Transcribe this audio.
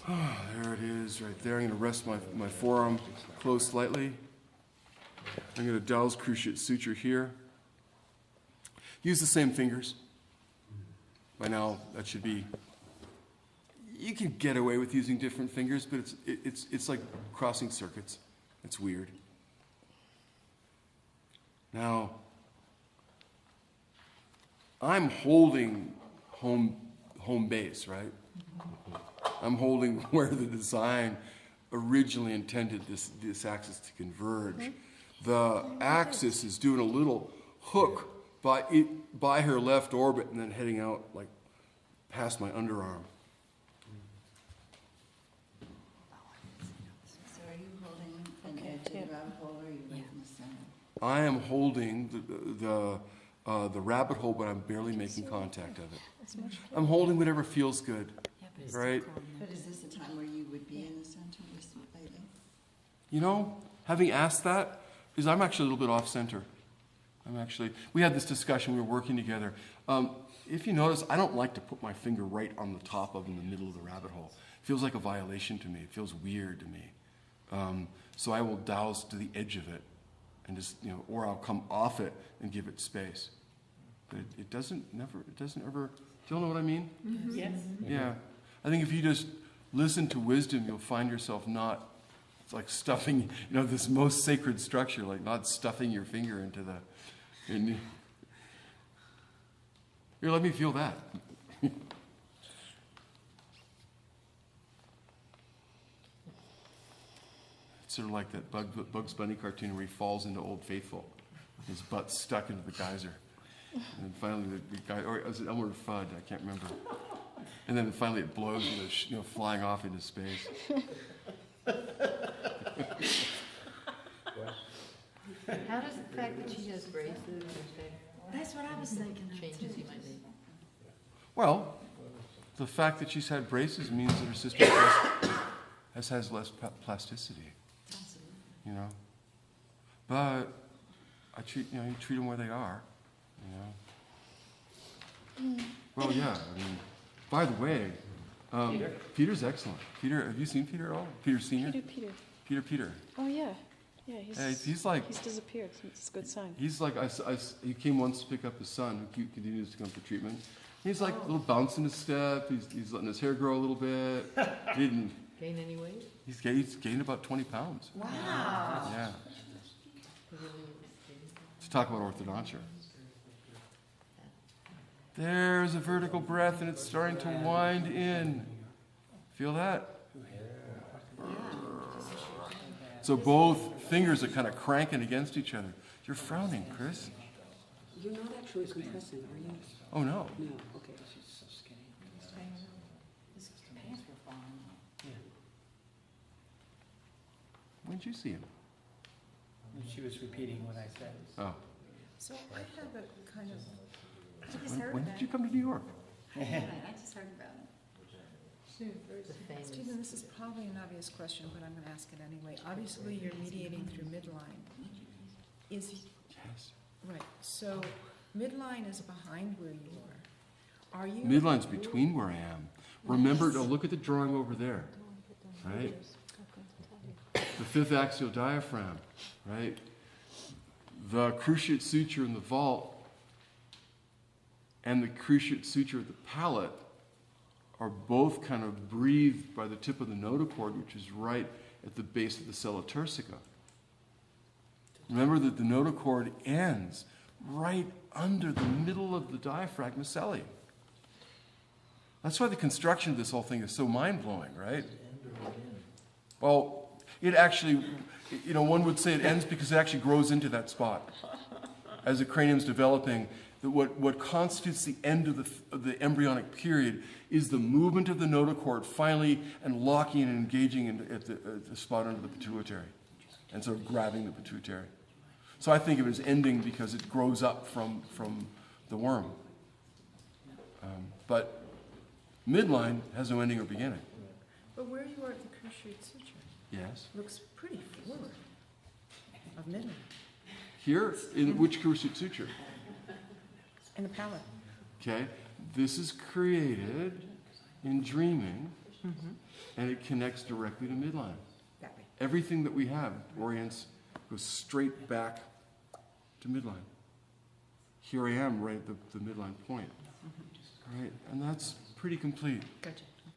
There it is, right there. I'm going to rest my forearm closed slightly. I'm going to Dow's Cruciate Suture here. Use the same fingers. By now, that should be... You can get away with using different fingers, but it's like crossing circuits. It's weird. Now, I'm holding home base, right? I'm holding where the design originally intended this axis to converge. The axis is doing a little hook by her left orbit and then heading out like past my underarm. So are you holding an edge of the rabbit hole, or are you right in the center? I am holding the rabbit hole, but I'm barely making contact of it. I'm holding whatever feels good, right? But is this a time where you would be in the center lately? You know, having asked that, because I'm actually a little bit off center. We had this discussion, we were working together. If you notice, I don't like to put my finger right on the top of in the middle of the rabbit hole. It feels like a violation to me. It feels weird to me. So I will douse to the edge of it and just, or I'll come off it and give it space. But it doesn't ever, do you all know what I mean? Mm-hmm. Yes. Yeah. I think if you just listen to wisdom, you'll find yourself not, it's like stuffing, this most sacred structure, like not stuffing your finger into the, here, let me feel that. It's sort of like that Bugs Bunny cartoon where he falls into Old Faithful. His butt's stuck into the geyser. And then finally the guy, or was it Elmer Fudd? I can't remember. And then finally it blows and flying off into space. How does the fact that she has braces affect That's what I was thinking of, changes too. you might make? Well, the fact that she's had braces means that her system has less plasticity. Absolutely. But I treat you treat them where they are. Well, yeah. I mean, by the way, Peter's excellent. Peter, have you seen Peter at all? Peter Senior. Peter. Oh yeah, yeah. He's like he's disappeared. It's a good sign. He's like he came once to pick up his son, who continues to come for treatment. He's like a little bounce in his step. He's letting his hair grow a little bit. He didn't Gain any weight? He's gained about 20 pounds. Wow. Yeah. Let's talk about orthodontia. There's a vertical breath, and it's starting to wind in. Feel that? So both fingers are kind of cranking against each other. You're frowning, Chris. You're not actually compressing, are you? Oh, no. No, okay. His pants were falling off. When did you see him? She was repeating what I said. Oh. So I have a kind of, When did you come to New York? I just heard about it. The famous. Stephen, this is probably an obvious question, but I'm going to ask it anyway. Obviously, you're mediating through midline. Is, Yes. right, so midline is behind where you are. Are you? Midline's between where I am. Remember, to look at the drawing over there, right? The fifth axial diaphragm, right? The cruciate suture in the vault and the cruciate suture of the palate are both kind of breathed by the tip of the notochord, which is right at the base of the sella turcica. Remember that the notochord ends right under the middle of the diaphragm ocelli. That's why the construction of this whole thing is so mind-blowing, right? Well, it actually, one would say it ends because it actually grows into that spot. As the cranium's developing, what constitutes the end of the embryonic period is the movement of the notochord finally and locking and engaging at the spot under the pituitary and sort of grabbing the pituitary. So I think of it as ending because it grows up from the worm. But midline has no ending or beginning. But where you are at the cruciate suture Yes. looks pretty forward of midline. Here, in which cruciate suture? In the palate. Okay, this is created in dreaming and it connects directly to midline. That way. Everything that we have orients, goes straight back to midline. Here I am, right at the midline point. Right, and that's pretty complete. Gotcha.